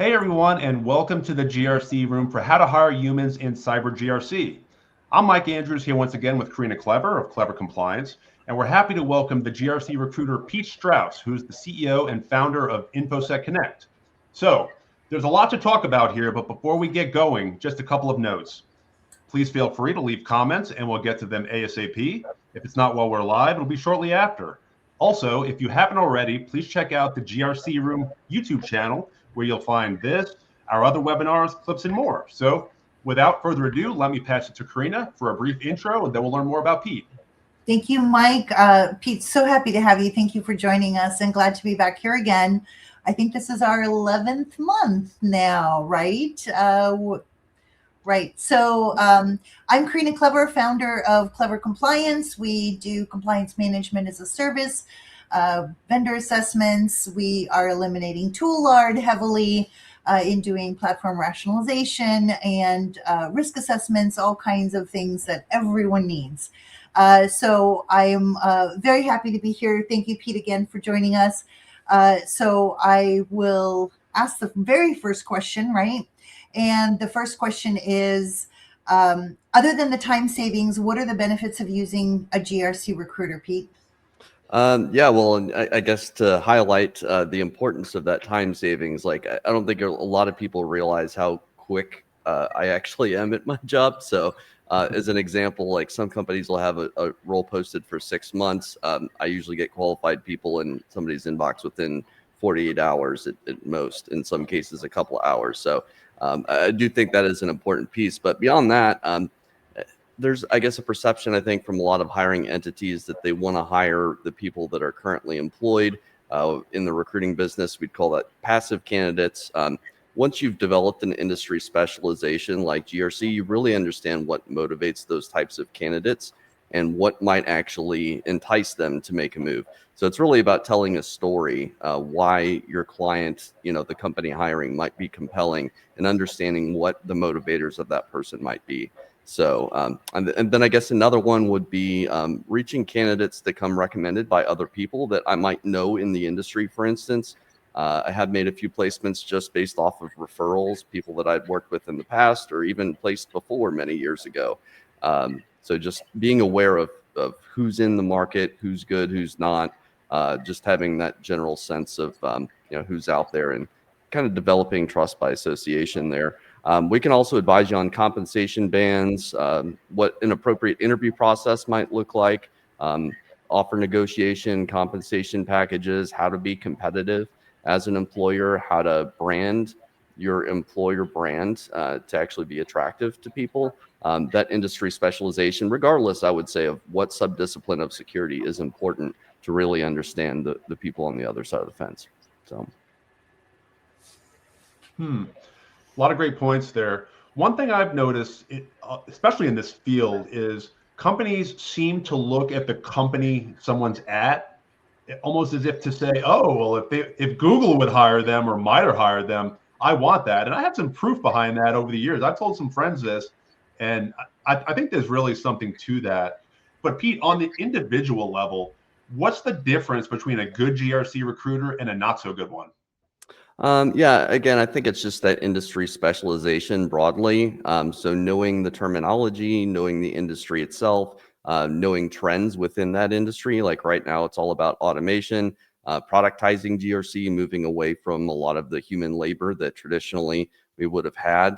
Hey everyone, and welcome to the GRC Room for How to Hire Humans in Cyber GRC. I'm Mike Andrews here once again with Karina of Clever Compliance, and we're happy to welcome the GRC recruiter Pete Strouse, who's the CEO and founder of InfoSec Connect. So, there's a lot to talk about here, but before we get going, just a couple of notes. Please feel free to leave comments and we'll get to them ASAP. If it's not while we're live, it'll be shortly after. Also, if you haven't already, please check out the GRC Room YouTube channel where you'll find this, our other webinars, clips, and more. So without further ado, let me pass it to Karina for a brief intro, and then we'll learn more about Pete. Thank you, Mike. Pete, so happy to have you. Thank you for joining us and glad to be back here again. I think this is our 11th month now, right? Right. So I'm Karina Clever, founder of Clever Compliance. We do compliance management as a service, vendor assessments. We are eliminating tool lard heavily in doing platform rationalization and risk assessments, all kinds of things that everyone needs. So I am very happy to be here. Thank you, Pete, again for joining us. So I will ask the very first question, right? And the first question is, other than the time savings, what are the benefits of using a GRC recruiter, Pete? Well, I guess to highlight the importance of that time savings, like I don't think a lot of people realize how quick I actually am at my job. So as an example, like some companies will have a role posted for 6 months. I usually get qualified people in somebody's inbox within 48 hours at most, in some cases a couple of hours. So I do think that is an important piece. But beyond that, there's, I guess, a perception, I think, from a lot of hiring entities that they want to hire the people that are currently employed. In the recruiting business, we'd call that passive candidates. Once you've developed an industry specialization like GRC, you really understand what motivates those types of candidates and what might actually entice them to make a move. So it's really about telling a story, why your client, the company hiring might be compelling, and understanding what the motivators of that person might be. So, and then I guess another one would be reaching candidates that come recommended by other people that I might know in the industry, for instance. I have made a few placements just based off of referrals, people that I'd worked with in the past or even placed before many years ago. So just being aware of who's in the market, who's good, who's not, just having that general sense of, who's out there and kind of developing trust by association there. We can also advise you on compensation bands, what an appropriate interview process might look like, offer negotiation, compensation packages, how to be competitive as an employer, how to brand your employer brand to actually be attractive to people. That industry specialization, regardless, I would say, of what subdiscipline of security, is important to really understand the people on the other side of the fence. So. A lot of great points there. One thing I've noticed, especially in this field, is companies seem to look at the company someone's at almost as if to say, oh, well, if Google would hire them or MITRE hire them, I want that. And I have some proof behind that over the years. I've told some friends this, and I think there's really something to that. But Pete, on the individual level, what's the difference between a good GRC recruiter and a not so good one? Again, I think it's just that industry specialization broadly. So knowing the terminology, knowing the industry itself, knowing trends within that industry. Like right now, it's all about automation, productizing GRC, moving away from a lot of the human labor that traditionally we would have had,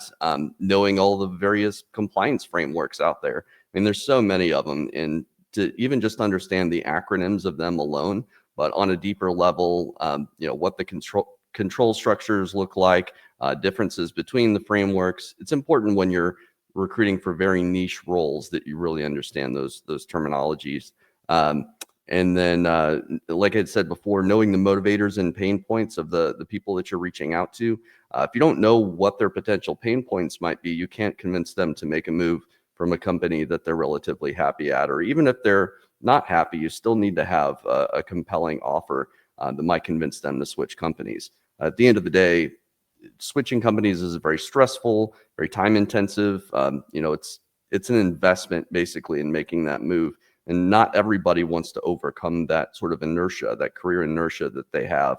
knowing all the various compliance frameworks out there. I mean, there's so many of them, and to even just understand the acronyms of them alone, but on a deeper level, what the control structures look like, differences between the frameworks. It's important when you're recruiting for very niche roles that you really understand those terminologies. And then, like I said before, knowing the motivators and pain points of the people that you're reaching out to. If you don't know what their potential pain points might be, you can't convince them to make a move from a company that they're relatively happy at. Or even if they're not happy, you still need to have a compelling offer that might convince them to switch companies. At the end of the day, switching companies is very stressful, very time intensive. It's an investment basically in making that move. And not everybody wants to overcome that sort of inertia, that career inertia that they have.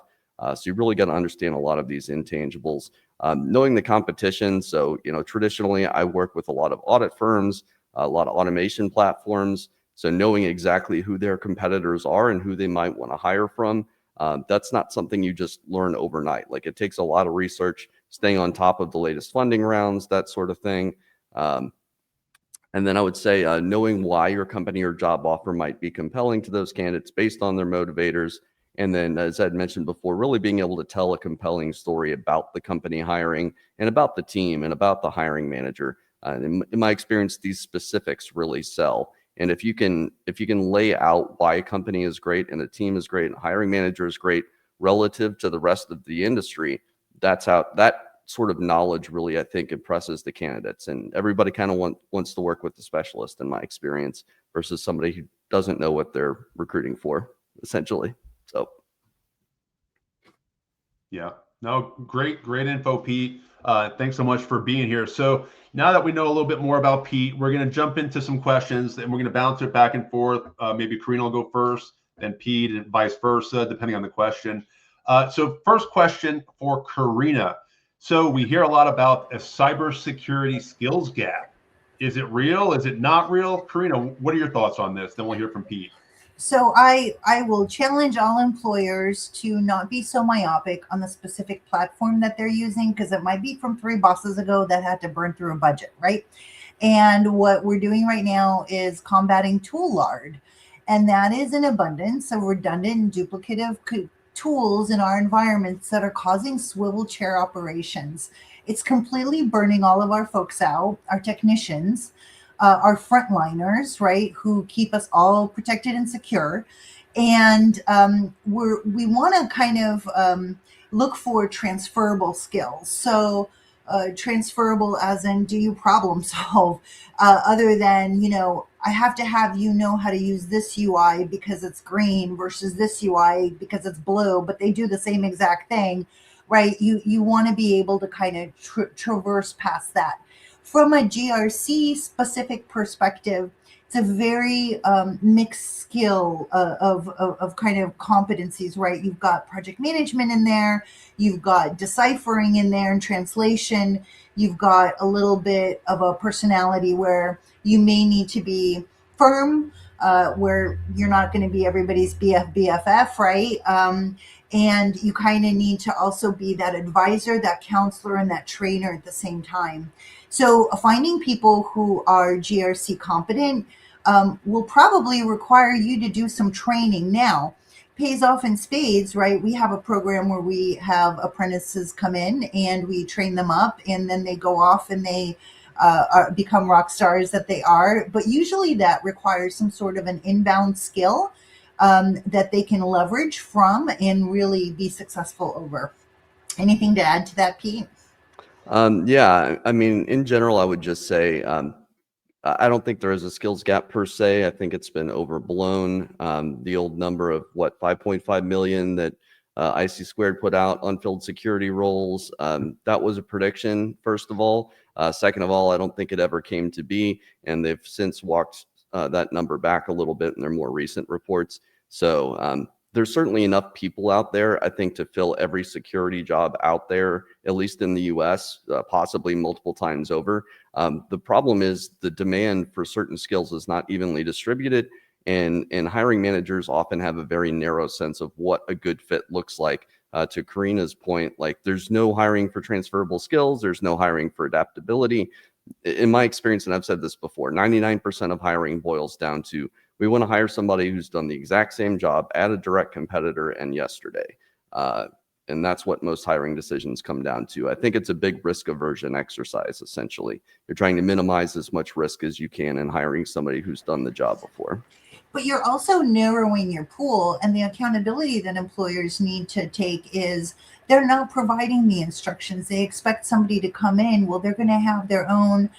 So you really got to understand a lot of these intangibles. Knowing the competition. So, traditionally I work with a lot of audit firms, a lot of automation platforms. So knowing exactly who their competitors are and who they might want to hire from, that's not something you just learn overnight. Like, it takes a lot of research, staying on top of the latest funding rounds, that sort of thing. And then I would say knowing why your company or job offer might be compelling to those candidates based on their motivators. And then, as I'd mentioned before, really being able to tell a compelling story about the company hiring and about the team and about the hiring manager. In my experience, these specifics really sell. And if you can lay out why a company is great and a team is great and a hiring manager is great relative to the rest of the industry, that's how that sort of knowledge really, I think, impresses the candidates. And everybody kind of wants to work with the specialist, in my experience, versus somebody who doesn't know what they're recruiting for, essentially. So. Yeah, no, great info, Pete. Thanks so much for being here. So now that we know a little bit more about Pete, we're going to jump into some questions and we're going to bounce it back and forth. Maybe Karina will go first, then Pete, and vice versa, depending on the question. So first question for Karina. So we hear a lot about a cybersecurity skills gap. Is it real? Is it not real? Karina, what are your thoughts on this? Then we'll hear from Pete. So I will challenge all employers to not be so myopic on the specific platform that they're using, because it might be from 3 bosses ago that had to burn through a budget, right? And what we're doing right now is combating tool lard. And that is an abundance of redundant and duplicative tools in our environments that are causing swivel chair operations. It's completely burning all of our folks out, our technicians, our frontliners, right, who keep us all protected and secure. And we want to kind of look for transferable skills. So transferable as in, do you problem solve? Other than, I have to have how to use this UI because it's green versus this UI because it's blue, but they do the same exact thing, right? You want to be able to kind of traverse past that. From a GRC specific perspective, it's a very mixed skill of kind of competencies, right? You've got project management in there, you've got deciphering in there and translation, you've got a little bit of a personality where you may need to be firm, where you're not going to be everybody's BFF, right? And you kind of need to also be that advisor, that counselor, and that trainer at the same time. So finding people who are GRC competent will probably require you to do some training. Now, pays off in spades, right? We have a program where we have apprentices come in and we train them up, and then they go off and they become rock stars that they are. But usually that requires some sort of an inbound skill that they can leverage from and really be successful over. Anything to add to that, Pete? Yeah, I mean, in general, I would just say I don't think there is a skills gap per se. I think it's been overblown. The old number of 5.5 million that IC Squared put out, unfilled security roles, that was a prediction, first of all. Second of all, I don't think it ever came to be, and they've since walked that number back a little bit in their more recent reports. So there's certainly enough people out there, I think, to fill every security job out there, at least in the US, possibly multiple times over. The problem is the demand for certain skills is not evenly distributed, and hiring managers often have a very narrow sense of what a good fit looks like. To Karina's point, like, there's no hiring for transferable skills, there's no hiring for adaptability. In my experience, and I've said this before, 99% of hiring boils down to, we want to hire somebody who's done the exact same job at a direct competitor and yesterday. And that's what most hiring decisions come down to. I think it's a big risk aversion exercise, essentially. You're trying to minimize as much risk as you can in hiring somebody who's done the job before. But you're also narrowing your pool, and the accountability that employers need to take is they're not providing the instructions. They expect somebody to come in. Well, they're going to have their own,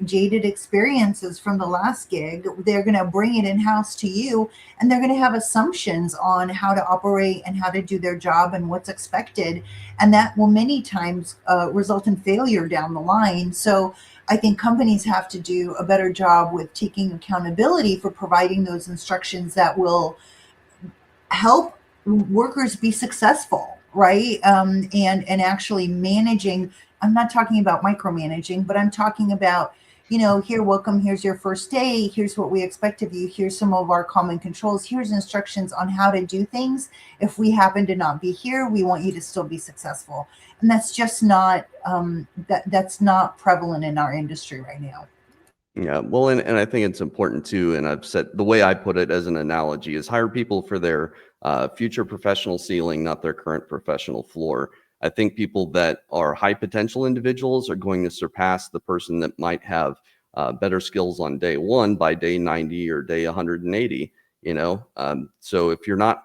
jaded experiences from the last gig. They're going to bring it in-house to you, and they're going to have assumptions on how to operate and how to do their job and what's expected. And that will many times result in failure down the line. So I think companies have to do a better job with taking accountability for providing those instructions that will help workers be successful, right? And actually managing. I'm not talking about micromanaging, but I'm talking about, here, welcome, here's your first day, here's what we expect of you, here's some of our common controls, here's instructions on how to do things. If we happen to not be here, we want you to still be successful. And that's just not, that's not prevalent in our industry right now. Yeah, well, and I think it's important too, and I've said the way I put it as an analogy is hire people for their future professional ceiling, not their current professional floor. I think people that are high potential individuals are going to surpass the person that might have better skills on day one by day 90 or day 180. So if you're not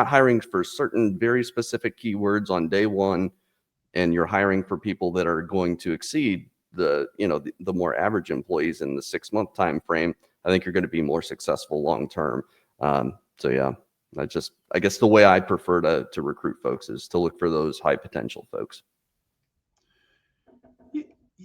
hiring for certain very specific keywords on day one, and you're hiring for people that are going to exceed the more average employees in the 6-month time frame, I think you're going to be more successful long term. So yeah, I guess the way I prefer to recruit folks is to look for those high potential folks.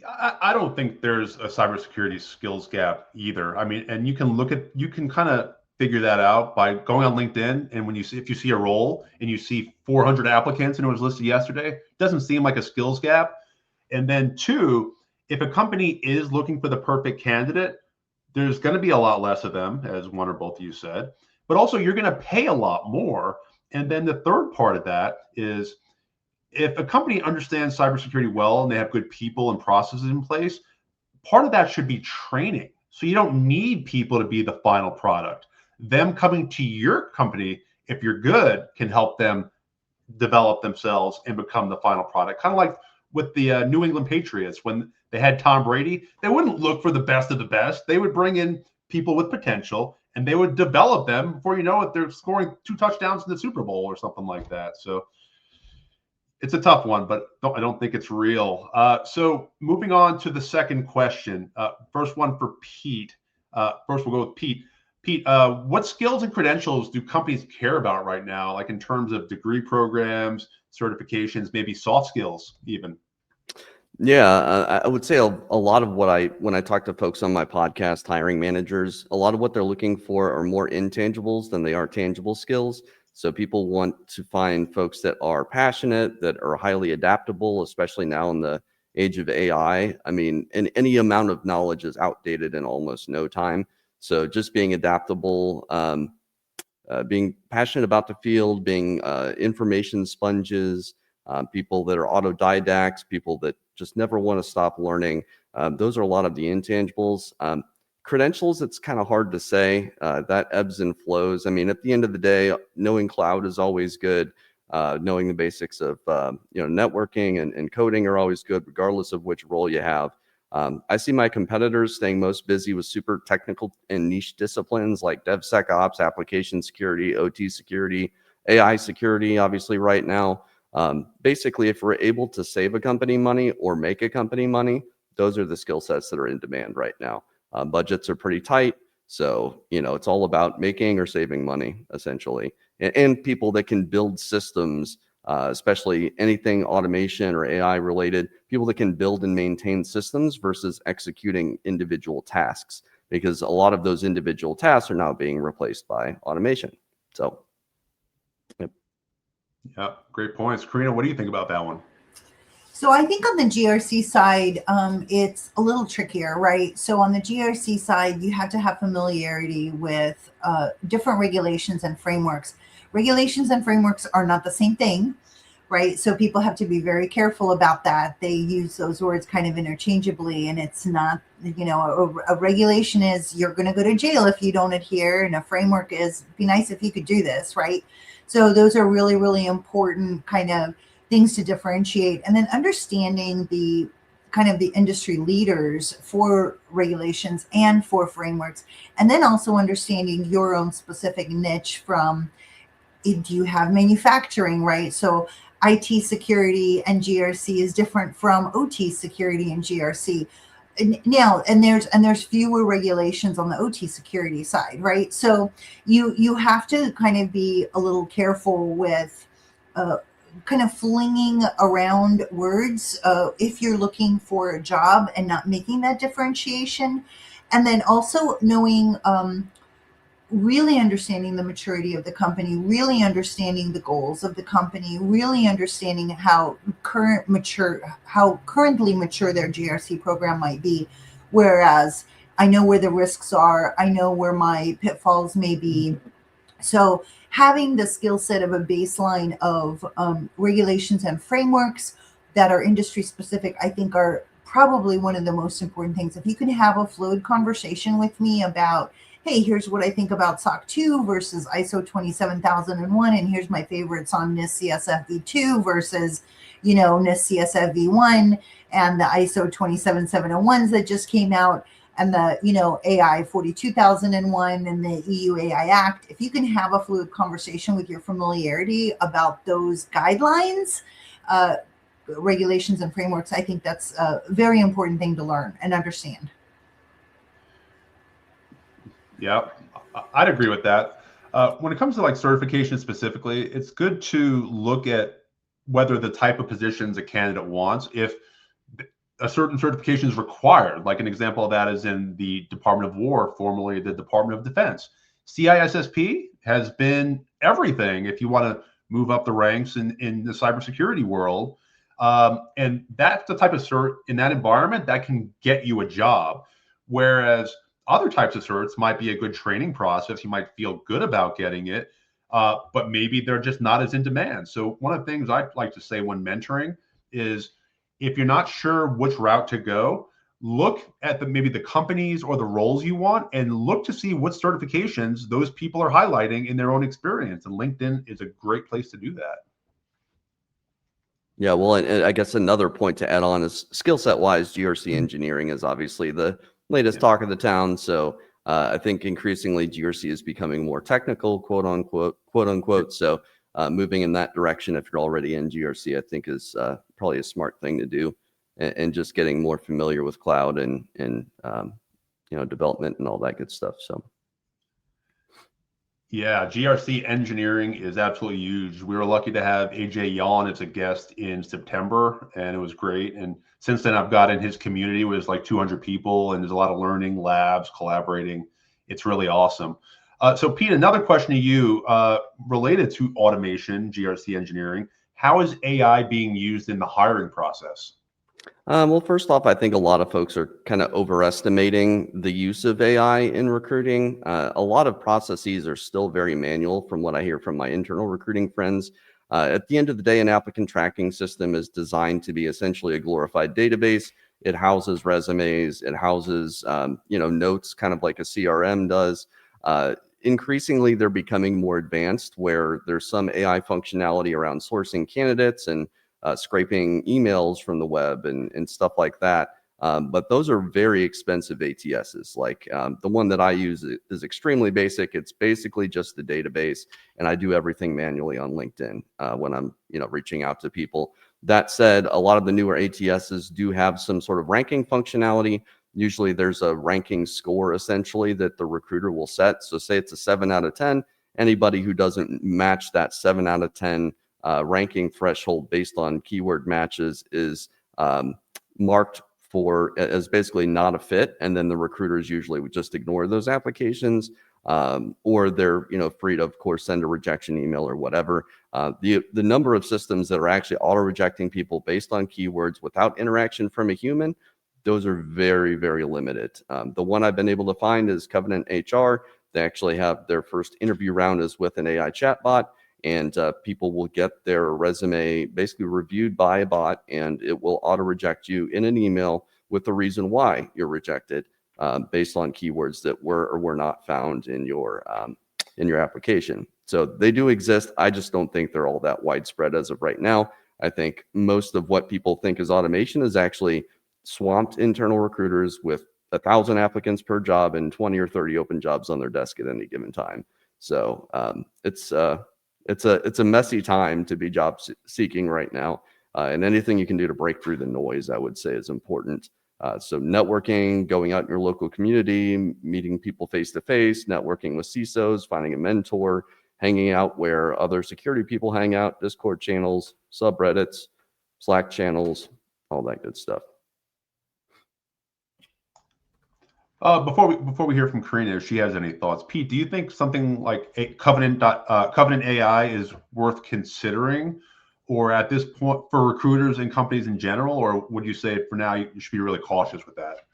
I don't think there's a cybersecurity skills gap either. I mean, and you can kind of figure that out by going on LinkedIn, and if you see a role and you see 400 applicants and it was listed yesterday, it doesn't seem like a skills gap. And then two, if a company is looking for the perfect candidate, there's going to be a lot less of them, as one or both of you said, but also you're going to pay a lot more. And then the third part of that is, if a company understands cybersecurity well and they have good people and processes in place, part of that should be training. So you don't need people to be the final product. Them coming to your company, if you're good, can help them develop themselves and become the final product. Kind of like with the New England Patriots, when they had Tom Brady, they wouldn't look for the best of the best. They would bring in people with potential and they would develop them. Before you know it, they're scoring 2 touchdowns in the Super Bowl or something like that. So it's a tough one, but I don't think it's real. So moving on to the second question. First one for Pete. First, we'll go with Pete. Pete, what skills and credentials do companies care about right now, like in terms of degree programs, certifications, maybe soft skills even? Yeah, I would say a lot of when I talk to folks on my podcast, hiring managers, a lot of what they're looking for are more intangibles than they are tangible skills. So people want to find folks that are passionate, that are highly adaptable, especially now in the age of AI. I mean, and any amount of knowledge is outdated in almost no time. So just being adaptable, being passionate about the field, being information sponges, people that are autodidacts, people that just never want to stop learning. Those are a lot of the intangibles. Credentials, it's kind of hard to say. That ebbs and flows. I mean, at the end of the day, knowing cloud is always good. Knowing the basics of networking and coding are always good, regardless of which role you have. I see my competitors staying most busy with super technical and niche disciplines like DevSecOps, application security, OT security, AI security, obviously right now. Basically, if we're able to save a company money or make a company money, those are the skill sets that are in demand right now. Budgets are pretty tight. So, it's all about making or saving money, essentially. And people that can build systems, especially anything automation or AI related, people that can build and maintain systems versus executing individual tasks, because a lot of those individual tasks are now being replaced by automation. So, yep. Yeah, great points. Karina, what do you think about that one? So I think on the GRC side, it's a little trickier, right? So on the GRC side, you have to have familiarity with different regulations and frameworks. Regulations and frameworks are not the same thing, right? So people have to be very careful about that. They use those words kind of interchangeably, and it's not, a regulation is you're going to go to jail if you don't adhere, and a framework is be nice if you could do this, right? So those are really, really important kind of things to differentiate, and then understanding the kind of the industry leaders for regulations and for frameworks, and then also understanding your own specific niche from, do you have manufacturing, right? So IT security and GRC is different from OT security and GRC. Now, and there's fewer regulations on the OT security side, right? So you have to kind of be a little careful with kind of flinging around words if you're looking for a job and not making that differentiation. And then also knowing really understanding the maturity of the company, really understanding the goals of the company, really understanding how currently mature their GRC program might be. Whereas I know where the risks are, I know where my pitfalls may be. So having the skill set of a baseline of regulations and frameworks that are industry specific, I think are probably one of the most important things. If you can have a fluid conversation with me about, hey, here's what I think about SOC 2 versus ISO 27001, and here's my favorites on NIST CSF v2 versus, NIST CSF v1 and the ISO 27701s that just came out, and the AI 42001 and the EU AI Act. If you can have a fluid conversation with your familiarity about those guidelines, regulations and frameworks, I think that's a very important thing to learn and understand. Yeah, I'd agree with that. When it comes to like certification specifically, it's good to look at whether the type of positions a candidate wants. If a certain certification is required, like an example of that is in the Department of War, formerly the Department of Defense. CISSP has been everything if you want to move up the ranks in the cybersecurity world. And that's the type of cert in that environment that can get you a job. Whereas other types of certs might be a good training process. You might feel good about getting it, but maybe they're just not as in demand. So one of the things I like to say when mentoring is, if you're not sure which route to go, look at maybe the companies or the roles you want, and look to see what certifications those people are highlighting in their own experience. And LinkedIn is a great place to do that. Yeah, well, and I guess another point to add on is skill set wise, GRC engineering is obviously the latest talk of the town. So I think increasingly GRC is becoming more technical, quote unquote. So moving in that direction, if you're already in GRC, I think is probably a smart thing to do, and just getting more familiar with cloud and development and all that good stuff. So. Yeah, GRC engineering is absolutely huge. We were lucky to have AJ Yawn as a guest in September, and it was great. And since then, I've got in his community, it was like 200 people, and there's a lot of learning, labs, collaborating. It's really awesome. So Pete, another question to you related to automation, GRC engineering. How is AI being used in the hiring process? Well, first off, I think a lot of folks are kind of overestimating the use of AI in recruiting. A lot of processes are still very manual from what I hear from my internal recruiting friends. At the end of the day, an applicant tracking system is designed to be essentially a glorified database. It houses resumes, it houses notes, kind of like a CRM does. Increasingly, they're becoming more advanced, where there's some AI functionality around sourcing candidates and scraping emails from the web and stuff like that. But those are very expensive ATSs. Like the one that I use is extremely basic. It's basically just the database, and I do everything manually on LinkedIn when I'm reaching out to people. That said, a lot of the newer ATSs do have some sort of ranking functionality. Usually there's a ranking score essentially that the recruiter will set. So say it's a 7 out of 10. Anybody who doesn't match that 7 out of 10 ranking threshold based on keyword matches is marked as basically not a fit, and then the recruiters usually would just ignore those applications, or they're free to, of course, send a rejection email or whatever. The number of systems that are actually auto rejecting people based on keywords without interaction from a human, those are very, very limited. The one I've been able to find is Covenant HR. They actually have their first interview round is with an AI chatbot. And people will get their resume basically reviewed by a bot, and it will auto-reject you in an email with the reason why you're rejected based on keywords that were or were not found in your application. So they do exist. I just don't think they're all that widespread as of right now. I think most of what people think is automation is actually swamped internal recruiters with 1,000 applicants per job and 20 or 30 open jobs on their desk at any given time. So it's a messy time to be job seeking right now, and anything you can do to break through the noise, I would say, is important. So networking, going out in your local community, meeting people face to face, networking with CISOs, finding a mentor, hanging out where other security people hang out, Discord channels, subreddits, Slack channels, all that good stuff. Before we hear from Karina, if she has any thoughts, Pete, do you think something like Covenant AI is worth considering, or at this point for recruiters and companies in general, or would you say for now you should be really cautious with that?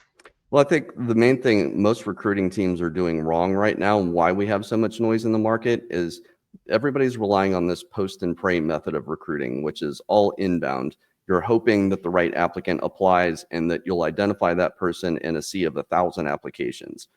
Well, I think the main thing most recruiting teams are doing wrong right now, and why we have so much noise in the market, is everybody's relying on this post and pray method of recruiting, which is all inbound. You're hoping that the right applicant applies and that you'll identify that person in a sea of 1,000 applications.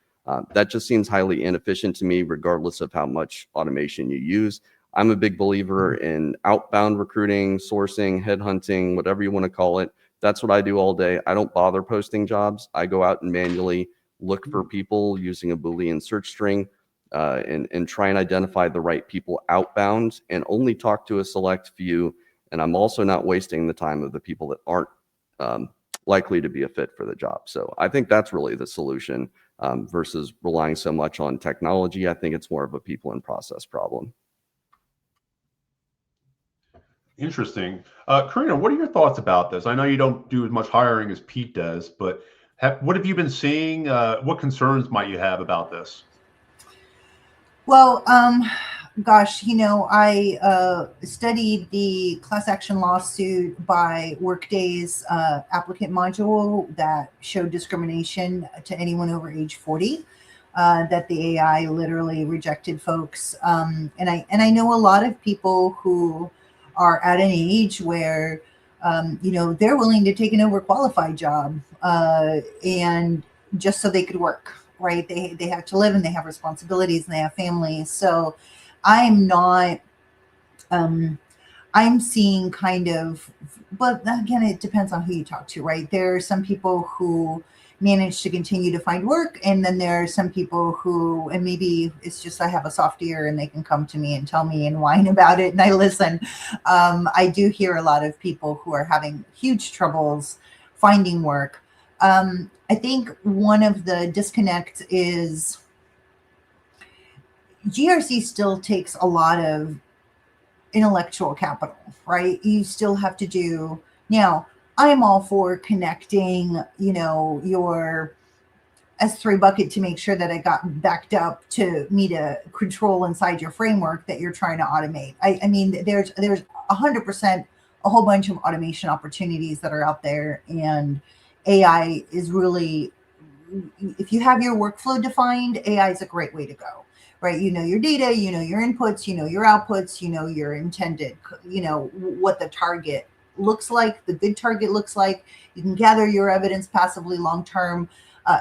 That just seems highly inefficient to me, regardless of how much automation you use. I'm a big believer in outbound recruiting, sourcing, headhunting, whatever you want to call it. That's what I do all day. I don't bother posting jobs. I go out and manually look for people using a Boolean search string and try and identify the right people outbound and only talk to a select few. And I'm also not wasting the time of the people that aren't likely to be a fit for the job. So I think that's really the solution versus relying so much on technology. I think it's more of a people and process problem. Interesting. Karina, what are your thoughts about this? I know you don't do as much hiring as Pete does, but what have you been seeing? What concerns might you have about this? Well, gosh, I studied the class action lawsuit by Workday's applicant module that showed discrimination to anyone over age 40, that the AI literally rejected folks. And I know a lot of people who are at an age where, they're willing to take an overqualified job and just so they could work. Right. They have to live and they have responsibilities and they have families. So I'm not, I'm seeing kind of, but again, it depends on who you talk to, right? There are some people who manage to continue to find work. And then there are some people who, and maybe it's just, I have a soft ear and they can come to me and tell me and whine about it. And I listen. I do hear a lot of people who are having huge troubles finding work. I think one of the disconnects is GRC still takes a lot of intellectual capital, right? You still have to do, now I'm all for connecting, your S3 bucket to make sure that it got backed up to meet a control inside your framework that you're trying to automate. I mean, there's 100% a whole bunch of automation opportunities that are out there, and AI is really, if you have your workflow defined, AI is a great way to go, right? You know your data, you know your inputs, you know your outputs, you know your intended, what the target looks like, the good target looks like. You can gather your evidence passively long-term,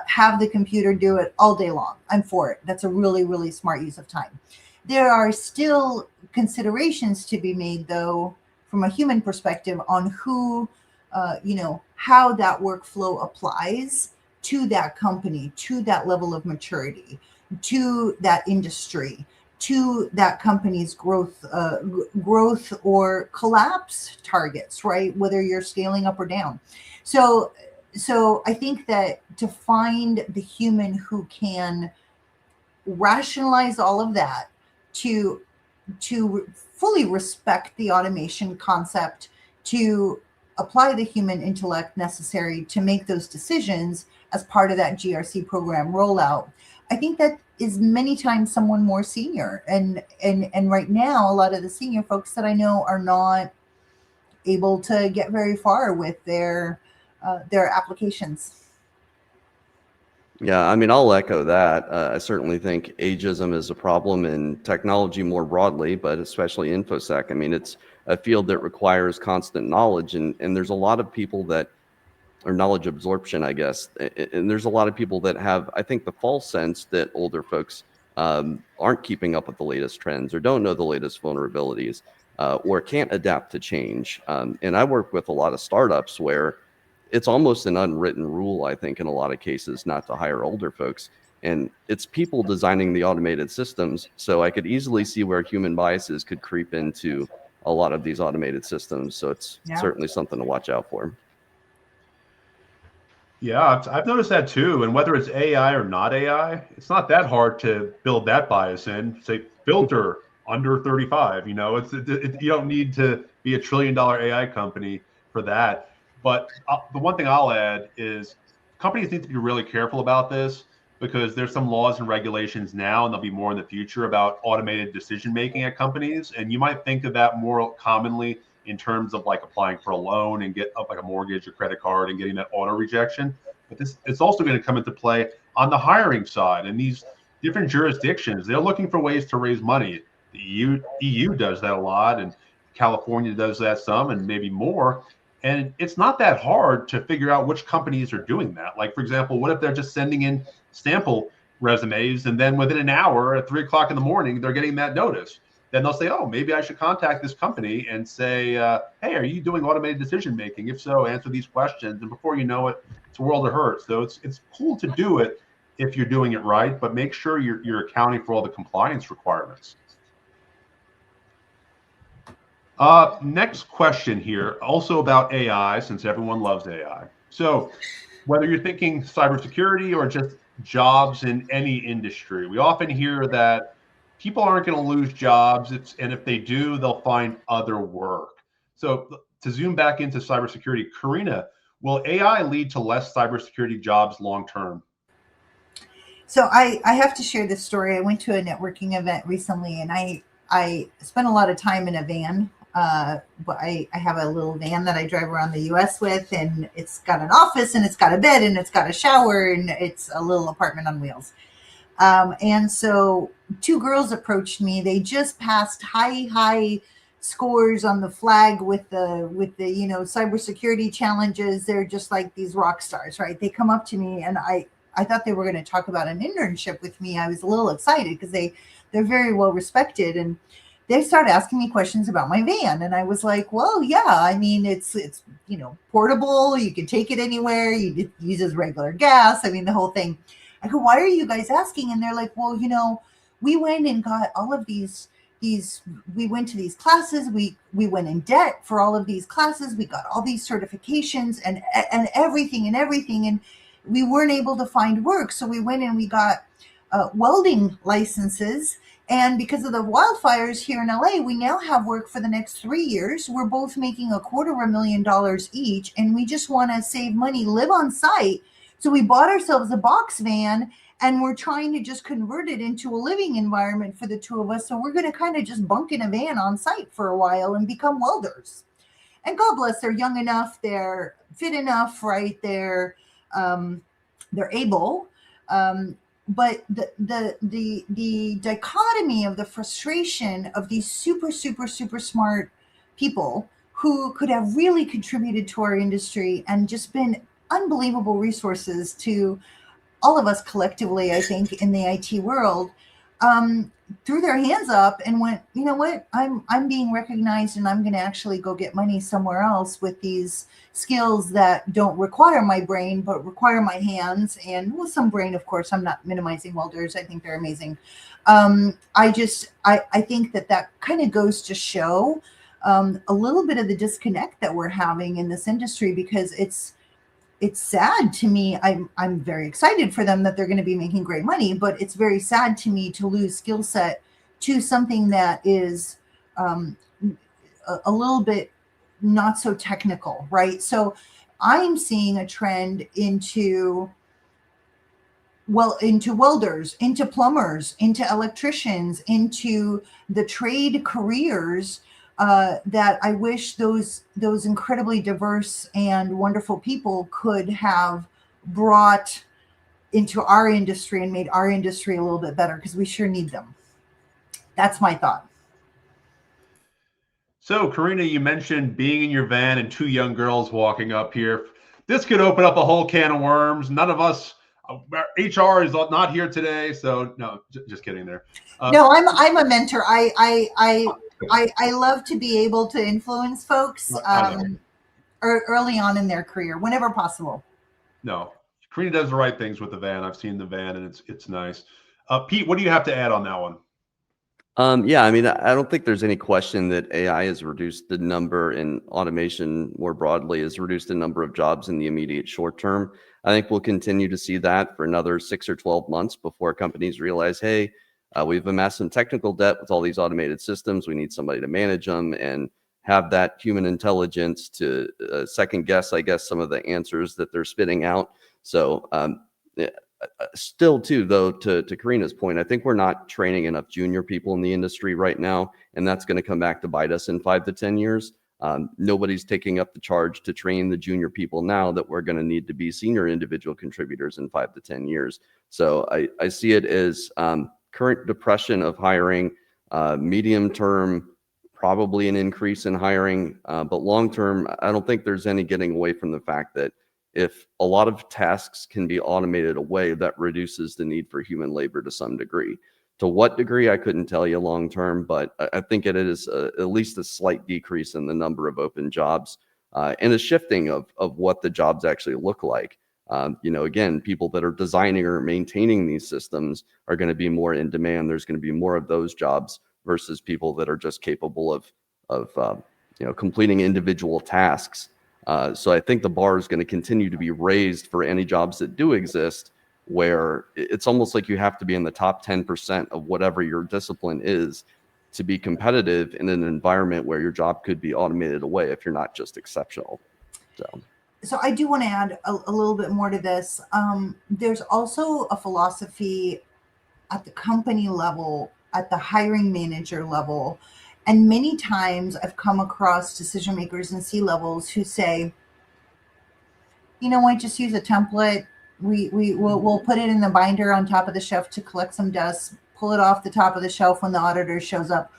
have the computer do it all day long. I'm for it. That's a really, really smart use of time. There are still considerations to be made, though, from a human perspective on who, how that workflow applies to that company, to that level of maturity, to that industry, to that company's growth or collapse targets, right? Whether you're scaling up or down. So I think that to find the human who can rationalize all of that, to fully respect the automation concept, to apply the human intellect necessary to make those decisions as part of that GRC program rollout, I think that is many times someone more senior. And right now, a lot of the senior folks that I know are not able to get very far with their applications. Yeah, I mean, I'll echo that. I certainly think ageism is a problem in technology more broadly, but especially InfoSec. I mean, it's a field that requires constant knowledge, and there's a lot of people that, or knowledge absorption, I guess. And there's a lot of people that have, I think, the false sense that older folks aren't keeping up with the latest trends or don't know the latest vulnerabilities or can't adapt to change. And I work with a lot of startups where it's almost an unwritten rule, I think, in a lot of cases, not to hire older folks. And it's people designing the automated systems. So I could easily see where human biases could creep into a lot of these automated systems. So it's certainly something to watch out for. Yeah, I've noticed that too. And whether it's AI or not AI, it's not that hard to build that bias in. Say filter under 35. You don't need to be $1 trillion AI company for that. But the one thing I'll add is companies need to be really careful about this. because there's some laws and regulations now, and there'll be more in the future about automated decision making at companies. And you might think of that more commonly in terms of like applying for a loan and get up like a mortgage or credit card and getting that auto rejection. But it's also going to come into play on the hiring side. And these different jurisdictions, they're looking for ways to raise money. The EU does that a lot, and California does that some, and maybe more. And it's not that hard to figure out which companies are doing that. Like, for example, what if they're just sending in sample resumes, and then within an hour at 3 o'clock in the morning, they're getting that notice? Then they'll say, oh, maybe I should contact this company and say, hey, are you doing automated decision making? If so, answer these questions. And before you know it, it's a world of hurt. So it's cool to do it if you're doing it right, but make sure you're accounting for all the compliance requirements. Next question here, also about AI, since everyone loves AI. So whether you're thinking cybersecurity or just jobs in any industry, we often hear that people aren't going to lose jobs, and if they do, they'll find other work. So to zoom back into cybersecurity, Karina, will AI lead to less cybersecurity jobs long term? So I have to share this story. I went to a networking event recently, and I spent a lot of time in a van. But I have a little van that I drive around the US with, and it's got an office, and it's got a bed, and it's got a shower, and it's a little apartment on wheels. And so 2 girls approached me. They just passed high scores on the flag with the cybersecurity challenges. They're just like these rock stars, right? They come up to me, and I thought they were going to talk about an internship with me. I was a little excited because they're very well respected, and they started asking me questions about my van. And I was like, well, yeah, I mean, it's portable. You can take it anywhere. It uses regular gas. I mean, the whole thing. I go, why are you guys asking? And they're like, well, we went and got all of these, we went to these classes. We went in debt for all of these classes. We got all these certifications and everything. And we weren't able to find work. So we went and we got welding licenses. And because of the wildfires here in LA, we now have work for the next 3 years. We're both making $250,000 each, and we just want to save money, live on site. So we bought ourselves a box van, and we're trying to just convert it into a living environment for the 2 of us. So we're going to kind of just bunk in a van on site for a while and become welders. And God bless, they're young enough, they're fit enough, right? They're able. But the dichotomy of the frustration of these super smart people who could have really contributed to our industry and just been unbelievable resources to all of us collectively, I think, in the IT world, threw their hands up and went, you know what, I'm being recognized, and I'm going to actually go get money somewhere else with these skills that don't require my brain, but require my hands, and with some brain, of course. I'm not minimizing welders. I think they're amazing. I think that kind of goes to show a little bit of the disconnect that we're having in this industry, because it's sad to me. I'm very excited for them that they're going to be making great money, but it's very sad to me to lose skill set to something that is a little bit not so technical, right? So I'm seeing a trend into welders, into plumbers, into electricians, into the trade careers that I wish those incredibly diverse and wonderful people could have brought into our industry and made our industry a little bit better, because we sure need them. That's my thought. So, Karina, you mentioned being in your van and 2 young girls walking up here. This could open up a whole can of worms. None of us, HR is not here today, so no, just kidding there. No, I'm a mentor. I love to be able to influence folks early on in their career, whenever possible. No, Karina does the right things with the van. I've seen the van, and it's nice. Pete, what do you have to add on that one? Yeah, I mean, I don't think there's any question that AI has reduced the number, and automation more broadly has reduced the number of jobs in the immediate short term. I think we'll continue to see that for another 6 or 12 months before companies realize, hey, we've amassed some technical debt with all these automated systems. We need somebody to manage them and have that human intelligence to second guess, I guess, some of the answers that they're spitting out. So Still, too, though, to Karina's point, I think we're not training enough junior people in the industry right now, and that's going to come back to bite us in 5 to 10 years. Nobody's taking up the charge to train the junior people now that we're going to need to be senior individual contributors in 5 to 10 years. So I see it as current depression of hiring, medium term, probably an increase in hiring, but long term, I don't think there's any getting away from the fact that if a lot of tasks can be automated away, that reduces the need for human labor to some degree. To what degree, I couldn't tell you long term, but I think it is at least a slight decrease in the number of open jobs and a shifting of what the jobs actually look like. Again, people that are designing or maintaining these systems are going to be more in demand. There's going to be more of those jobs versus people that are just capable of completing individual tasks. So I think the bar is going to continue to be raised for any jobs that do exist, where it's almost like you have to be in the top 10% of whatever your discipline is to be competitive in an environment where your job could be automated away if you're not just exceptional. So I do want to add a little bit more to this. There's also a philosophy at the company level, at the hiring manager level. And many times I've come across decision makers and C-levels who say, you know what, just use a template. We'll put it in the binder on top of the shelf to collect some dust, pull it off the top of the shelf when the auditor shows up,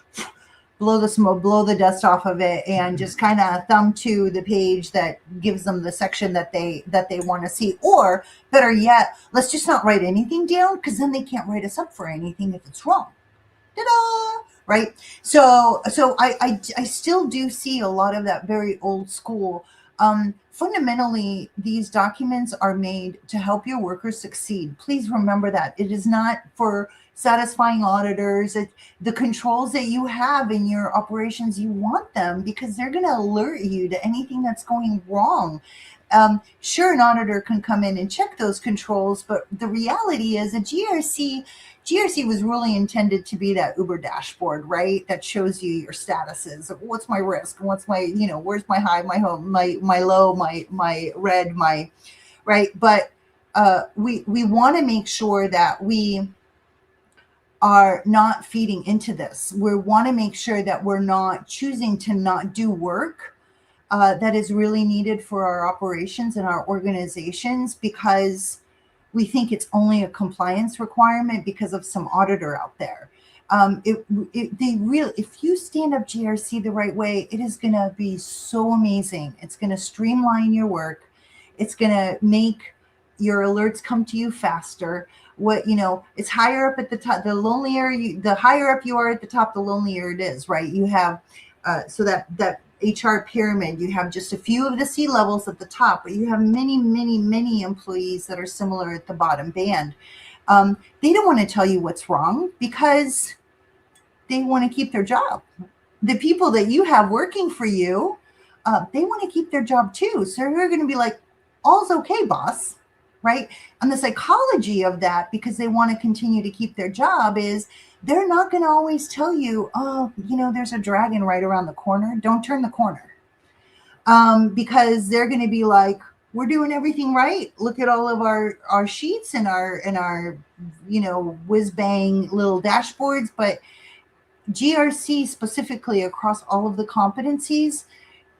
blow the dust off of it, and just kind of thumb to the page that gives them the section that they want to see. Or better yet, let's just not write anything down, because then they can't write us up for anything if it's wrong. Ta-da! Right? So I still do see a lot of that very old school. Fundamentally, these documents are made to help your workers succeed. Please remember that. It is not for satisfying auditors. The controls that you have in your operations, you want them because they're going to alert you to anything that's going wrong. Sure, an auditor can come in and check those controls, but the reality is a GRC was really intended to be that Uber dashboard, right? That shows you your statuses. What's my risk? What's my, where's my high, my home, my low, my red, right? But we want to make sure that we are not feeding into this. We want to make sure that we're not choosing to not do work that is really needed for our operations and our organizations because we think it's only a compliance requirement because of some auditor out there. If you stand up GRC the right way, it is going to be so amazing. It's going to streamline your work. It's going to make your alerts come to you faster. It's higher up at the top. The higher up you are at the top, the lonelier it is, right? You have so that HR pyramid, you have just a few of the C-levels at the top, but you have many, many, many employees that are similar at the bottom band. They don't want to tell you what's wrong because they want to keep their job. The people that you have working for you, they want to keep their job too. So they're going to be like, all's okay, boss, right? And the psychology of that, because they want to continue to keep their job, is they're not going to always tell you, there's a dragon right around the corner. Don't turn the corner. Because they're going to be like, we're doing everything right. Look at all of our sheets and our whiz bang little dashboards. But GRC specifically across all of the competencies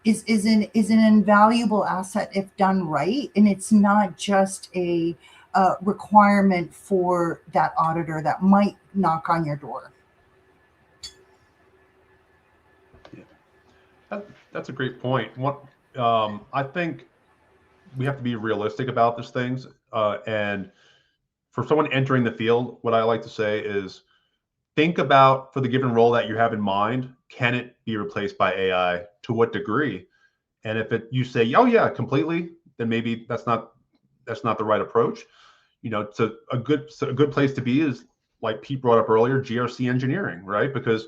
is an invaluable asset if done right. And it's not just a requirement for that auditor that might knock on your door. Yeah, that's a great point. I think we have to be realistic about these things. And for someone entering the field, what I like to say is think about, for the given role that you have in mind, can it be replaced by AI? To what degree? And if you say, oh yeah, completely, then maybe that's not the right approach. So a good place to be is, like Pete brought up earlier, GRC engineering, right? Because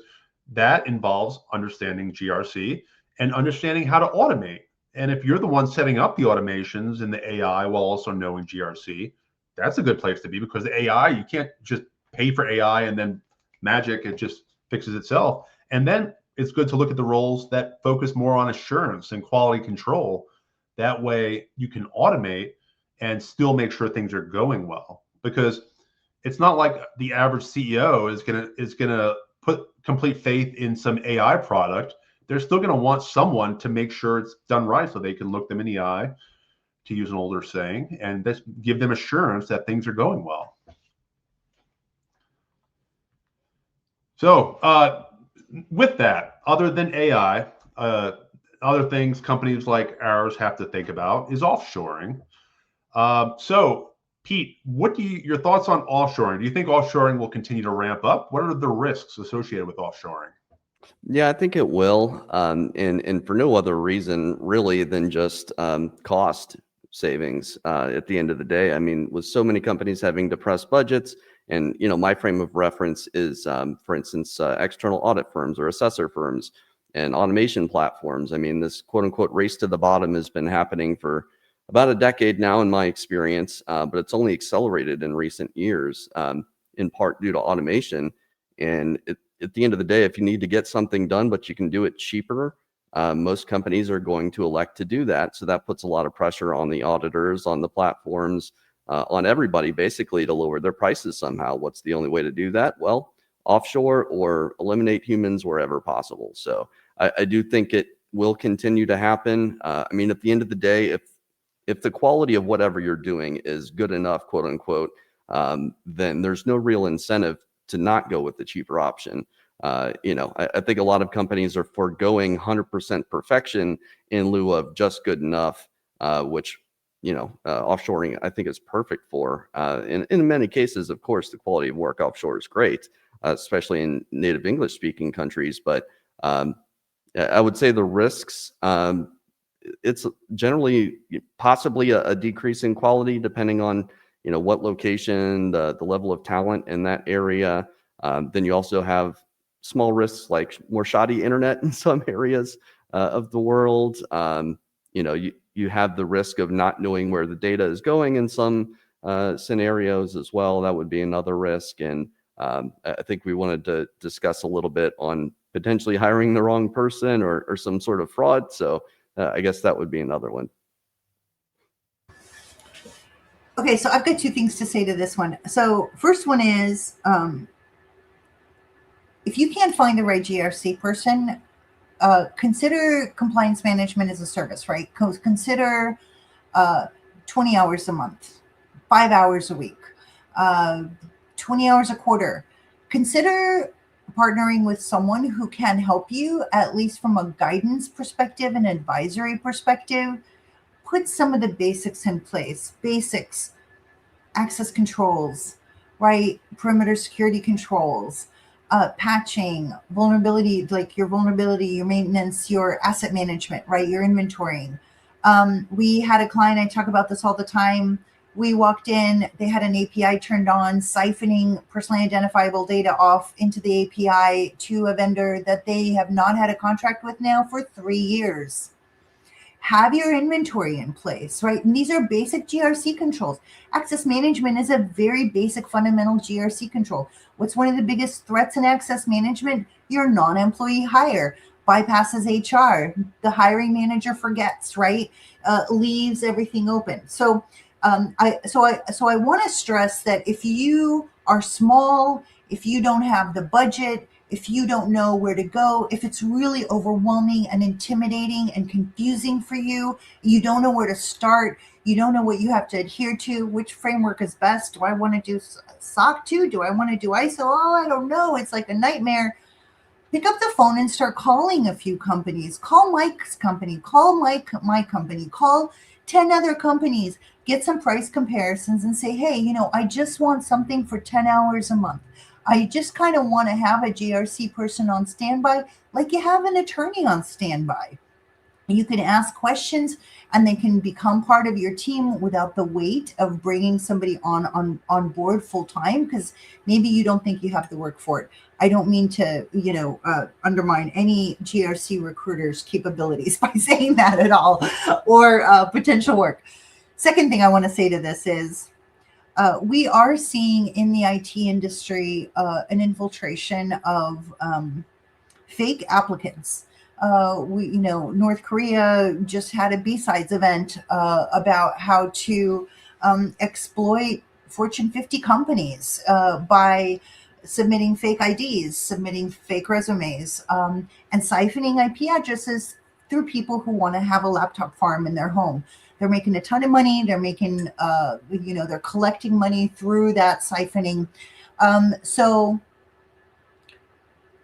that involves understanding GRC and understanding how to automate. And if you're the one setting up the automations in the AI while also knowing GRC, that's a good place to be, because the AI, you can't just pay for AI and then magic, it just fixes itself. And then it's good to look at the roles that focus more on assurance and quality control. That way you can automate and still make sure things are going well. because it's not like the average CEO is gonna put complete faith in some AI product. They're still gonna want someone to make sure it's done right, so they can look them in the eye, to use an older saying, and just give them assurance that things are going well. So with that, other than AI, other things companies like ours have to think about is offshoring. So Pete, your thoughts on offshoring? Do you think offshoring will continue to ramp up? What are the risks associated with offshoring? Yeah, I think it will, and for no other reason really than just cost savings at the end of the day. I mean, with so many companies having depressed budgets, and my frame of reference is, for instance, external audit firms or assessor firms and automation platforms. I mean, this quote unquote race to the bottom has been happening for about a decade now, in my experience, but it's only accelerated in recent years, in part due to automation. And at the end of the day, if you need to get something done, but you can do it cheaper, most companies are going to elect to do that. So that puts a lot of pressure on the auditors, on the platforms, on everybody, basically, to lower their prices somehow. What's the only way to do that? Well, offshore or eliminate humans wherever possible. So I do think it will continue to happen. I mean, at the end of the day, if the quality of whatever you're doing is good enough, quote unquote, then there's no real incentive to not go with the cheaper option. I think a lot of companies are foregoing 100% perfection in lieu of just good enough, which, offshoring, I think, is perfect for. In many cases, of course, the quality of work offshore is great, especially in native English speaking countries. But I would say the risks, it's generally possibly a decrease in quality depending on what location, the level of talent in that area. Then you also have small risks like more shoddy internet in some areas of the world. You have the risk of not knowing where the data is going in some scenarios as well. That would be another risk. And I think we wanted to discuss a little bit on potentially hiring the wrong person or some sort of fraud. So I guess that would be another one. Okay, so I've got two things to say to this one. So first one is, if you can't find the right GRC person, consider compliance management as a service, right? Consider 20 hours a month, 5 hours a week, 20 hours a quarter. Consider partnering with someone who can help you, at least from a guidance perspective and advisory perspective. Put some of the basics in place. Basics, access controls, right? Perimeter security controls, patching, vulnerability, like your vulnerability, your maintenance, your asset management, right? Your inventorying. We had a client, I talk about this all the time. We walked in, they had an API turned on, siphoning personally identifiable data off into the API to a vendor that they have not had a contract with now for 3 years. Have your inventory in place, right? And these are basic GRC controls. Access management is a very basic fundamental GRC control. What's one of the biggest threats in access management? Your non-employee hire. Bypasses HR. The hiring manager forgets, right? Leaves everything open. So I want to stress that if you are small, if you don't have the budget, if you don't know where to go, if it's really overwhelming and intimidating and confusing for you, you don't know where to start, you don't know what you have to adhere to, which framework is best. Do I want to do SOC 2? Do I want to do ISO? Oh, I don't know. It's like a nightmare. Pick up the phone and start calling a few companies. Call Mike's company. Call my company. Call 10 other companies. Get some price comparisons and say, hey, I just want something for 10 hours a month. I just kind of want to have a GRC person on standby, like you have an attorney on standby. You can ask questions and they can become part of your team without the weight of bringing somebody on board full time, because maybe you don't think you have the work for it. I don't mean to, undermine any GRC recruiter's capabilities by saying that at all, or potential work. Second thing I want to say to this is, we are seeing in the IT industry an infiltration of fake applicants. North Korea just had a B-Sides event about how to exploit Fortune 50 companies by submitting fake IDs, submitting fake resumes, and siphoning IP addresses through people who want to have a laptop farm in their home. They're making a ton of money. They're making, they're collecting money through that siphoning. So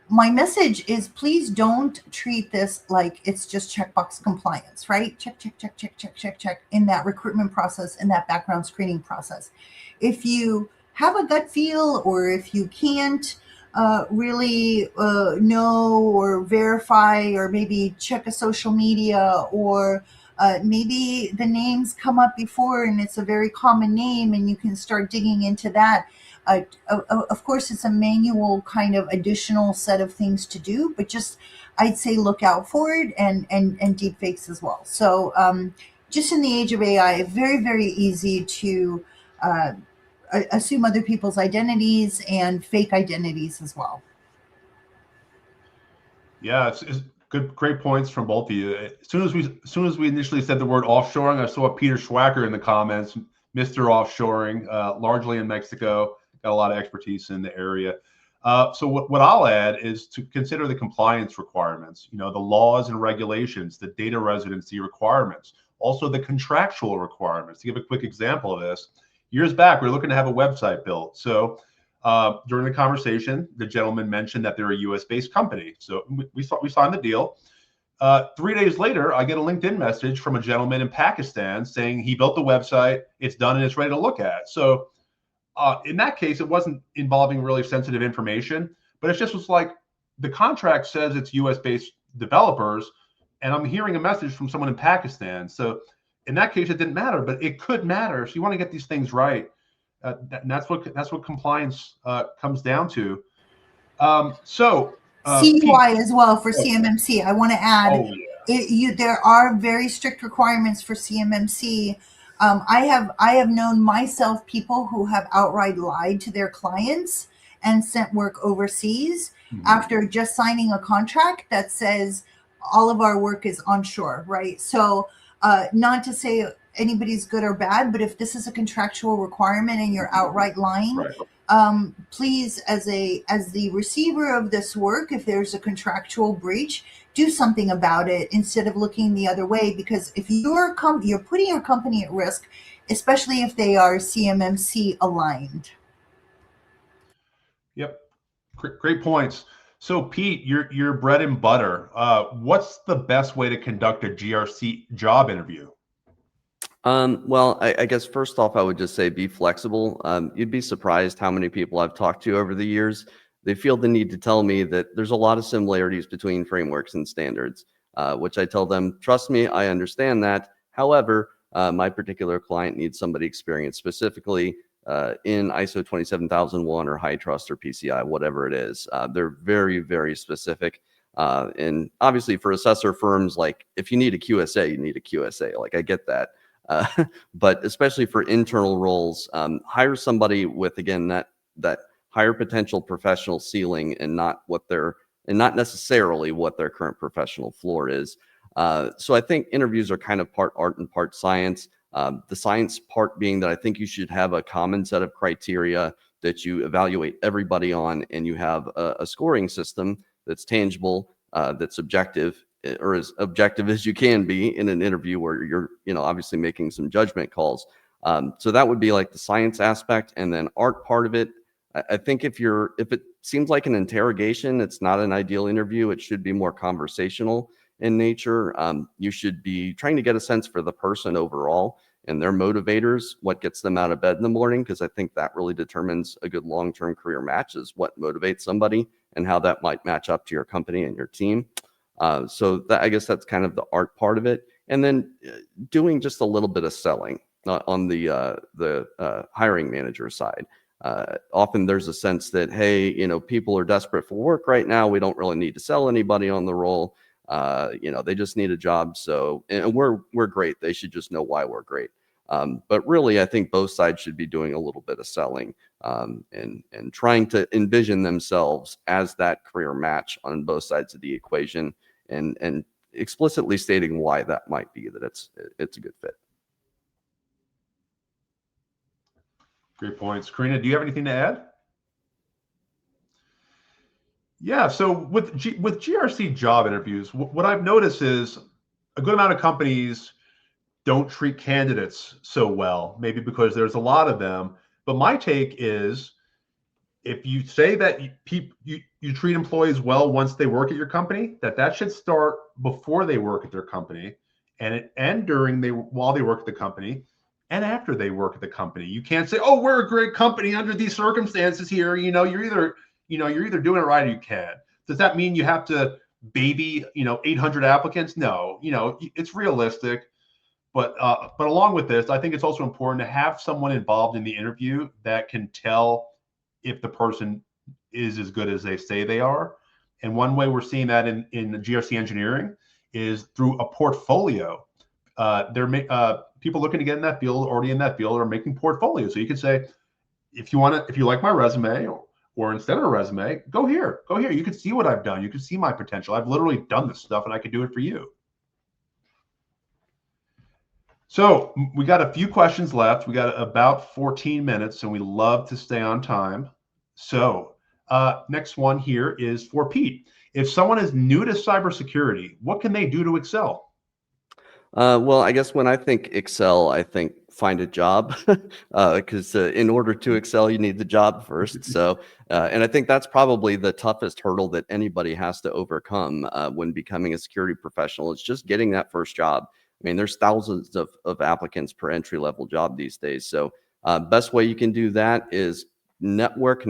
my message is, please don't treat this like it's just checkbox compliance, right? Check, check, check, check, check, check, check in that recruitment process, in that background screening process. If you have a gut feel, or if you can't really know or verify, or maybe check a social media, or maybe the names come up before and it's a very common name and you can start digging into that. Of course, it's a manual kind of additional set of things to do, but just I'd say look out for it, and deep fakes as well. So just in the age of AI, very, very easy to assume other people's identities and fake identities as well. Yeah, it's good, great points from both of you. As soon as we initially said the word offshoring, I saw Peter Schwacker in the comments, Mr. Offshoring, largely in Mexico. Got a lot of expertise in the area. So what I'll add is to consider the compliance requirements, the laws and regulations, the data residency requirements, also the contractual requirements. To give a quick example of this, years back, we were looking to have a website built. So during the conversation, the gentleman mentioned that they're a US-based company. So we signed the deal. 3 days later, I get a LinkedIn message from a gentleman in Pakistan saying he built the website, it's done, and it's ready to look at. So in that case, it wasn't involving really sensitive information, but it just was like the contract says it's US-based developers, and I'm hearing a message from someone in Pakistan. So in that case, it didn't matter, but it could matter. So you want to get these things right. And that's what compliance comes down to. CUI Pete, as well for CMMC. I want to add, there are very strict requirements for CMMC. I have known myself people who have outright lied to their clients and sent work overseas after just signing a contract that says all of our work is onshore, right? So not to say anybody's good or bad, but if this is a contractual requirement and you're outright lying, right, please, as the receiver of this work, if there's a contractual breach, do something about it instead of looking the other way. Because if you're putting your company at risk, especially if they are CMMC aligned. Yep, great points. So Pete, your bread and butter. What's the best way to conduct a GRC job interview? Well, I guess first off, I would just say be flexible. You'd be surprised how many people I've talked to over the years. They feel the need to tell me that there's a lot of similarities between frameworks and standards, which I tell them, trust me, I understand that. However, my particular client needs somebody experienced specifically in ISO 27001 or high trust or PCI, whatever it is. They're very, very specific. And obviously for assessor firms, like if you need a QSA, you need a QSA. Like I get that. But especially for internal roles, hire somebody with, again, that higher potential professional ceiling and not necessarily what their current professional floor is. So I think interviews are kind of part art and part science. The science part being that I think you should have a common set of criteria that you evaluate everybody on, and you have a scoring system that's tangible, that's objective, or as objective as you can be in an interview where you're, obviously making some judgment calls. So that would be like the science aspect. And then art part of it, I think if it seems like an interrogation, it's not an ideal interview. It should be more conversational in nature. You should be trying to get a sense for the person overall and their motivators, what gets them out of bed in the morning, because I think that really determines a good long-term career match, is what motivates somebody and how that might match up to your company and your team. So I guess that's kind of the art part of it. And then doing just a little bit of selling on the hiring manager side. Often there's a sense that, hey, people are desperate for work right now. We don't really need to sell anybody on the role. They just need a job. So, and we're great. They should just know why we're great. But really, I think both sides should be doing a little bit of selling and trying to envision themselves as that career match on both sides of the equation, and explicitly stating why that might be, that it's a good fit. Great points. Karina, do you have anything to add? Yeah, so with GRC job interviews, what I've noticed is a good amount of companies don't treat candidates so well, maybe because there's a lot of them. But my take is, if you say that you treat employees well once they work at your company, that should start before they work at their company, and while they work at the company, and after they work at the company. You can't say, "Oh, we're a great company under these circumstances here." You're either doing it right or you can't. Does that mean you have to baby 800 applicants? No, it's realistic. But along with this, I think it's also important to have someone involved in the interview that can tell if the person is as good as they say they are. And one way we're seeing that in GRC engineering is through a portfolio. People looking to get in that field, already in that field, are making portfolios. So you can say, if you like my resume, or instead of a resume, go here. You can see what I've done. You can see my potential. I've literally done this stuff, and I can do it for you. So we got a few questions left. We got about 14 minutes, and we love to stay on time. So next one here is for Pete. If someone is new to cybersecurity, what can they do to excel? Well, I guess when I think excel, I think find a job, because in order to excel, you need the job first. So, and I think that's probably the toughest hurdle that anybody has to overcome when becoming a security professional. It's just getting that first job. I mean, there's thousands of applicants per entry-level job these days. So best way you can do that is network.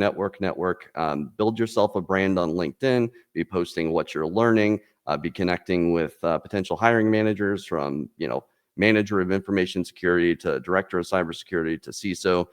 Build yourself a brand on LinkedIn, be posting what you're learning, be connecting with potential hiring managers, from, manager of information security to director of cybersecurity to CISO.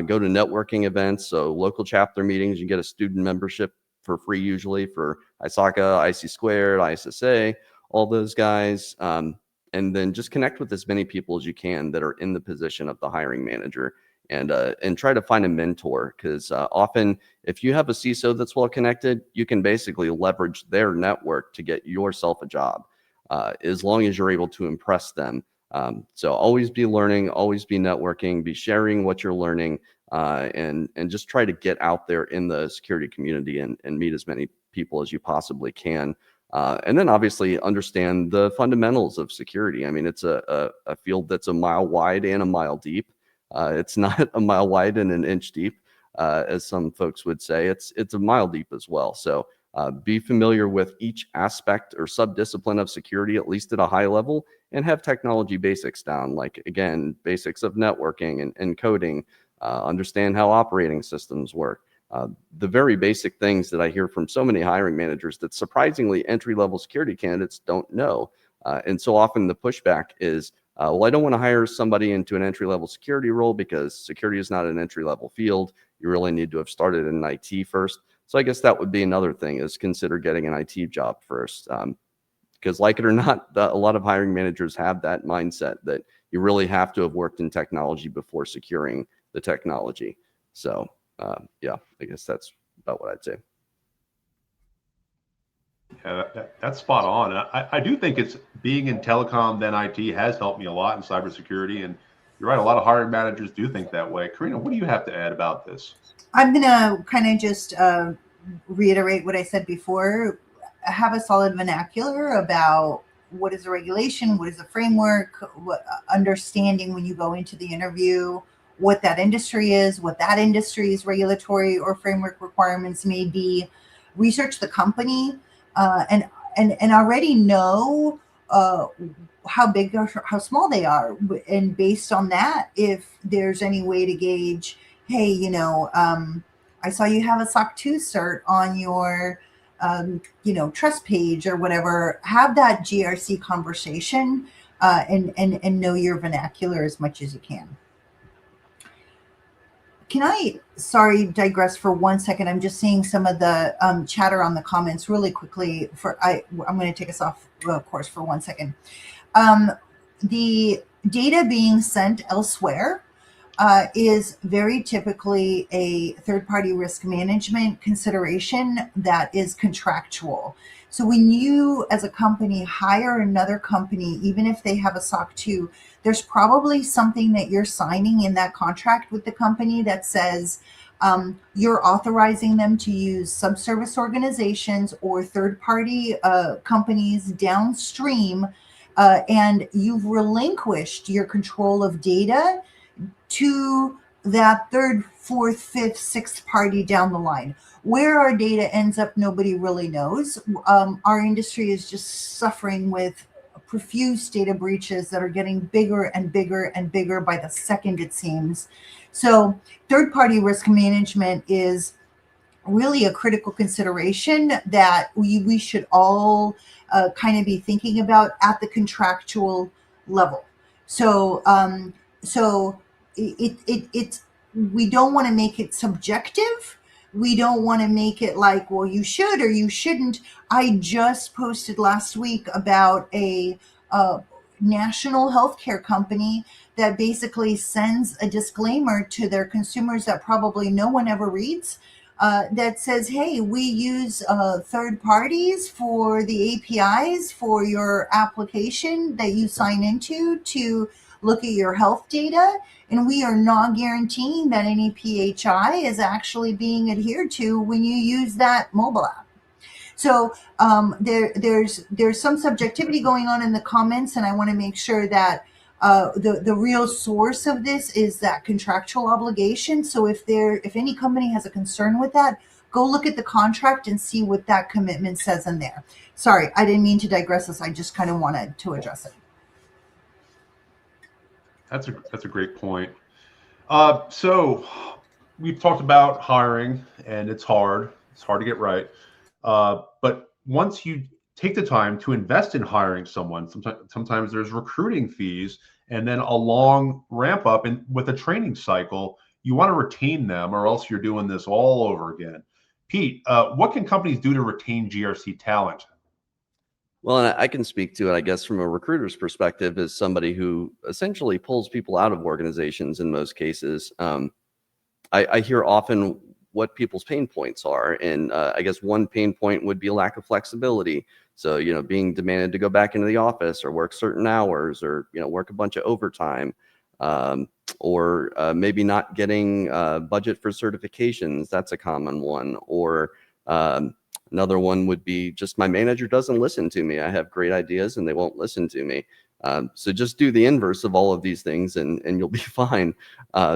Go to networking events, so local chapter meetings. You get a student membership for free, usually, for ISACA, IC Squared, ISSA, all those guys. And then just connect with as many people as you can that are in the position of the hiring manager, and try to find a mentor, because often if you have a CISO that's well connected, you can basically leverage their network to get yourself a job, as long as you're able to impress them. So always be learning, always be networking, be sharing what you're learning, and just try to get out there in the security community and meet as many people as you possibly can. And then obviously understand the fundamentals of security. I mean, it's a field that's a mile wide and a mile deep. It's not a mile wide and an inch deep, as some folks would say. It's a mile deep as well. So be familiar with each aspect or subdiscipline of security, at least at a high level, and have technology basics down, like, again, basics of networking and coding, understand how operating systems work. The very basic things that I hear from so many hiring managers that surprisingly entry-level security candidates don't know. And so often the pushback is, well, I don't want to hire somebody into an entry-level security role because security is not an entry-level field. You really need to have started in IT first. So I guess that would be another thing, is consider getting an IT job first. Because like it or not, a lot of hiring managers have that mindset that you really have to have worked in technology before securing the technology. So yeah, I guess that's about what I'd say. Yeah, that's spot on. And I do think it's being in telecom then IT has helped me a lot in cybersecurity. And you're right, a lot of hiring managers do think that way. Karina, what do you have to add about this? I'm going to kind of just reiterate what I said before. Have a solid vernacular about what is a regulation, what is a framework, understanding when you go into the interview what that industry is, what that industry's regulatory or framework requirements may be. Research the company, and already know how big or how small they are, and based on that, if there's any way to gauge, hey, I saw you have a SOC 2 cert on your trust page or whatever. Have that GRC conversation, and know your vernacular as much as you can. Can I, digress for 1 second? I'm just seeing some of the chatter on the comments really quickly. I'm going to take us off course for 1 second. The data being sent elsewhere, is very typically a third-party risk management consideration that is contractual. So when you, as a company, hire another company, even if they have a SOC 2, there's probably something that you're signing in that contract with the company that says you're authorizing them to use subservice organizations or third-party companies downstream, and you've relinquished your control of data to that third, fourth, fifth, sixth party down the line. Where our data ends up, nobody really knows. Our industry is just suffering with profuse data breaches that are getting bigger and bigger and bigger by the second, it seems. So third-party risk management is really a critical consideration that we should all kind of be thinking about at the contractual level. So it's we don't want to make it subjective. We don't want to make it like, well, you should or you shouldn't. I just posted last week about a national healthcare company that basically sends a disclaimer to their consumers that probably no one ever reads, that says, hey, we use third parties for the APIs for your application that you sign into to look at your health data, and we are not guaranteeing that any PHI is actually being adhered to when you use that mobile app. So there's some subjectivity going on in the comments, and I want to make sure that the real source of this is that contractual obligation. So if any company has a concern with that, go look at the contract and see what that commitment says in there. Sorry, I didn't mean to digress this. I just kind of wanted to address it. That's a great point. So we've talked about hiring, and it's hard. It's hard to get right. But once you take the time to invest in hiring someone, sometimes there's recruiting fees and then a long ramp up. And with a training cycle, you want to retain them, or else you're doing this all over again. Pete, what can companies do to retain GRC talent? Well, and I can speak to it, I guess, from a recruiter's perspective, as somebody who essentially pulls people out of organizations in most cases. I hear often what people's pain points are. And I guess one pain point would be a lack of flexibility. So, being demanded to go back into the office or work certain hours, or, work a bunch of overtime, or maybe not getting budget for certifications. That's a common one. Or another one would be just my manager doesn't listen to me. I have great ideas and they won't listen to me. So just do the inverse of all of these things and you'll be fine.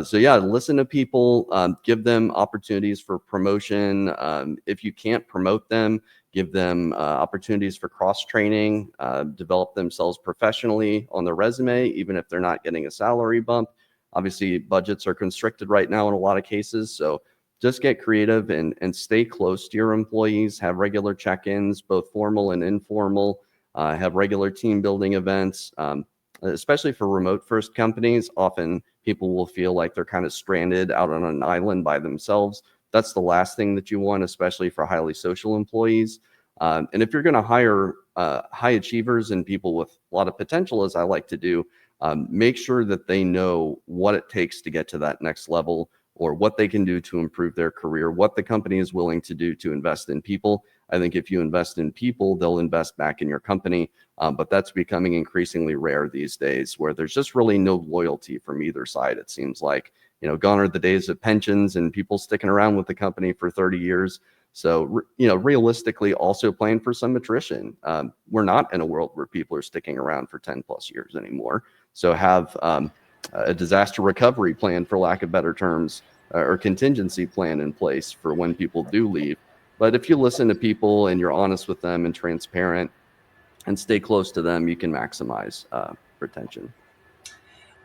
So yeah, listen to people, give them opportunities for promotion. If you can't promote them, give them opportunities for cross-training, develop themselves professionally on their resume, even if they're not getting a salary bump. Obviously, budgets are constricted right now in a lot of cases. So just get creative and stay close to your employees, have regular check-ins, both formal and informal. Have regular team building events, especially for remote first companies. Often people will feel like they're kind of stranded out on an island by themselves. That's the last thing that you want, especially for highly social employees. And if you're going to hire high achievers and people with a lot of potential, as I like to do, make sure that they know what it takes to get to that next level, or what they can do to improve their career, what the company is willing to do to invest in people. I think if you invest in people, they'll invest back in your company. But that's becoming increasingly rare these days, where there's just really no loyalty from either side, it seems like. Gone are the days of pensions and people sticking around with the company for 30 years. So, realistically, also plan for some attrition. We're not in a world where people are sticking around for 10 plus years anymore. So have a disaster recovery plan, for lack of better terms, or contingency plan in place for when people do leave. But if you listen to people and you're honest with them and transparent and stay close to them, you can maximize retention.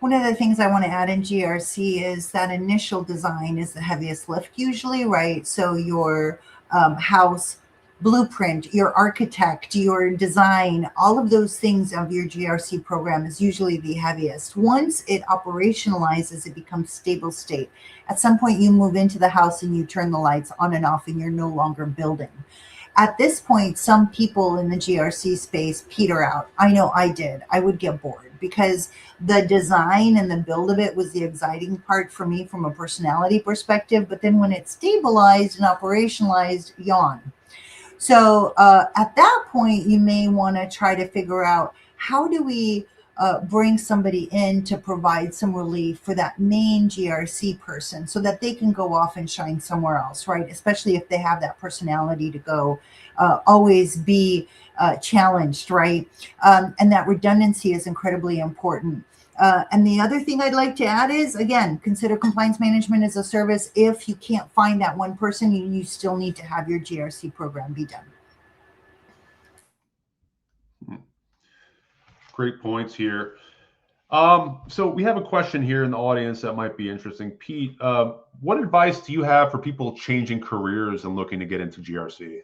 One of the things I want to add in GRC is that initial design is the heaviest lift usually, right? So your house blueprint, your architect, your design, all of those things of your GRC program is usually the heaviest. Once it operationalizes, it becomes stable state. At some point you move into the house and you turn the lights on and off and you're no longer building. At this point, some people in the GRC space peter out. I know I did. I would get bored because the design and the build of it was the exciting part for me from a personality perspective. But then when it's stabilized and operationalized, yawn. So at that point, you may want to try to figure out how do we bring somebody in to provide some relief for that main GRC person so that they can go off and shine somewhere else, right? Especially if they have that personality to go always be challenged, right? And that redundancy is incredibly important. And the other thing I'd like to add is, again, consider compliance management as a service. If you can't find that one person, you still need to have your GRC program be done. Great points here. So we have a question here in the audience that might be interesting. Pete, what advice do you have for people changing careers and looking to get into GRC?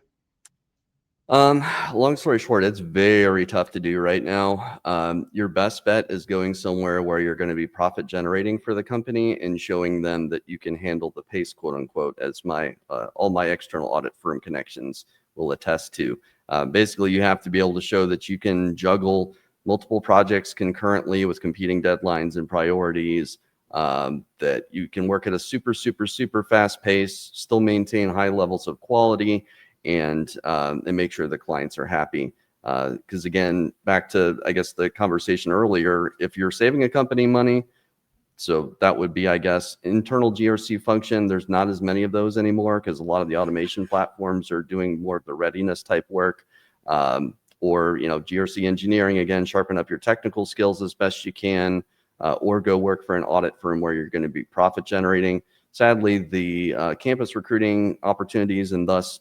Long story short, it's very tough to do right now. Your best bet is going somewhere where you're going to be profit generating for the company and showing them that you can handle the pace, quote unquote, as all my external audit firm connections will attest to. Basically, you have to be able to show that you can juggle multiple projects concurrently with competing deadlines and priorities, that you can work at a super fast pace, still maintain high levels of quality, and make sure the clients are happy. Because again, back to, I guess, the conversation earlier, if you're saving a company money, so that would be, I guess, internal GRC function. There's not as many of those anymore because a lot of the automation platforms are doing more of the readiness type work. Or, GRC engineering, again, sharpen up your technical skills as best you can, or go work for an audit firm where you're going to be profit generating. Sadly, the campus recruiting opportunities and thus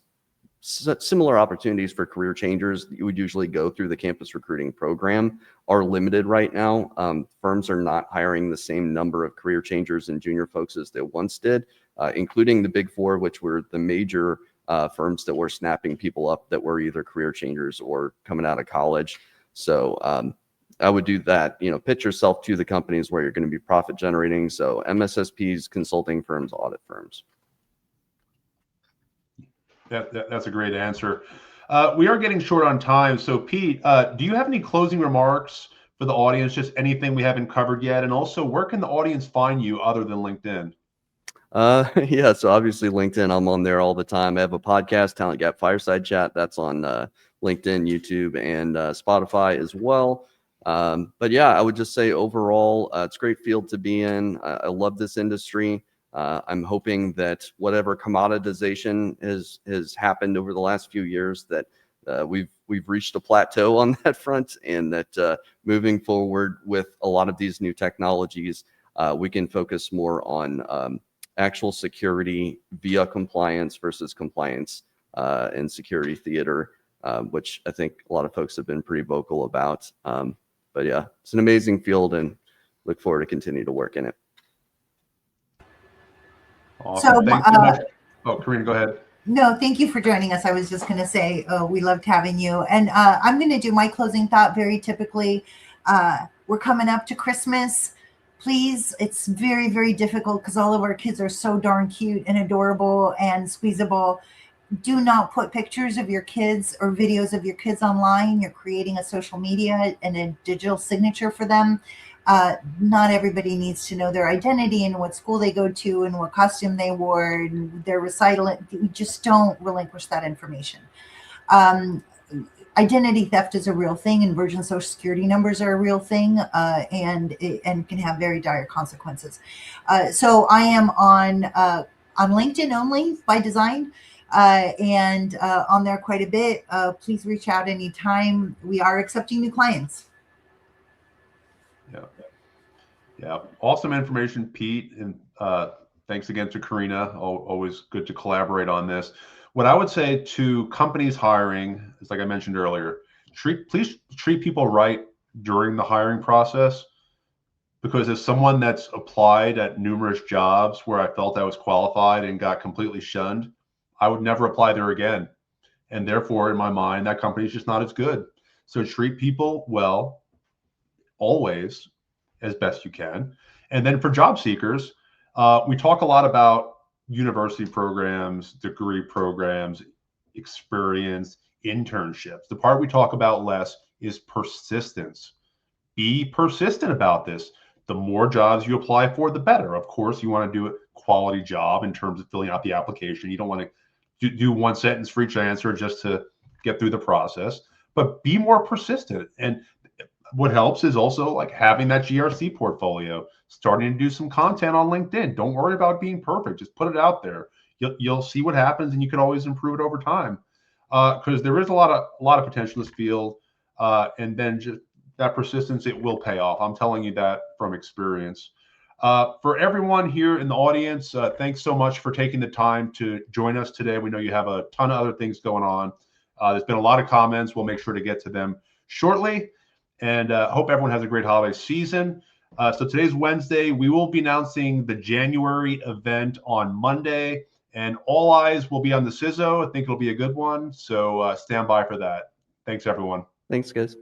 similar opportunities for career changers you would usually go through the campus recruiting program are limited right now. Firms are not hiring the same number of career changers and junior folks as they once did, including the Big Four, which were the major firms that were snapping people up that were either career changers or coming out of college. So I would do that, pitch yourself to the companies where you're going to be profit generating. So MSSPs, consulting firms, audit firms. That's a great answer. We are getting short on time. So Pete, do you have any closing remarks for the audience? Just anything we haven't covered yet? And also, where can the audience find you other than LinkedIn? Yeah, so obviously LinkedIn, I'm on there all the time. I have a podcast, Talent Gap Fireside Chat. That's on LinkedIn, YouTube, and Spotify as well. But yeah, I would just say overall, it's a great field to be in. I love this industry. I'm hoping that whatever commoditization has happened over the last few years, that we've reached a plateau on that front, and that moving forward with a lot of these new technologies, we can focus more on actual security via compliance versus compliance and security theater, which I think a lot of folks have been pretty vocal about. But yeah, it's an amazing field and look forward to continue to work in it. Awesome. So, Thanks so much. Oh, Karina, go ahead. No, thank you for joining us. I was just going to say, we loved having you. And I'm going to do my closing thought very typically. We're coming up to Christmas. Please, it's very, very difficult because all of our kids are so darn cute and adorable and squeezable. Do not put pictures of your kids or videos of your kids online. You're creating a social media and a digital signature for them. Not everybody needs to know their identity and what school they go to and what costume they wore and their recital. We just don't relinquish that information. Identity theft is a real thing, and virgin social security numbers are a real thing, and can have very dire consequences. So I am on LinkedIn only by design, and on there quite a bit. Please reach out anytime. We are accepting new clients. Yeah. Awesome information, Pete. And thanks again to Karina. Always good to collaborate on this. What I would say to companies hiring is, like I mentioned earlier, please treat people right during the hiring process, because as someone that's applied at numerous jobs where I felt I was qualified and got completely shunned, I would never apply there again. And therefore, in my mind, that company is just not as good. So treat people well, always, as best you can. And then for job seekers, we talk a lot about university programs, degree programs, experience, internships. The part we talk about less is persistence. Be persistent about this. The more jobs you apply for, the better. Of course, you want to do a quality job in terms of filling out the application. You don't want to do one sentence for each answer just to get through the process, but be more persistent. And what helps is also like having that GRC portfolio, starting to do some content on LinkedIn. Don't worry about being perfect. Just put it out there. You'll see what happens, and you can always improve it over time. Because there is a lot of potential in this field, and then just that persistence, it will pay off. I'm telling you that from experience. For everyone here in the audience, thanks so much for taking the time to join us today. We know you have a ton of other things going on. There's been a lot of comments. We'll make sure to get to them shortly, and hope everyone has a great holiday season. So today's Wednesday. We will be announcing the January event on Monday, and all eyes will be on the CISO. I think it'll be a good one. So stand by for that. Thanks, everyone. Thanks, guys.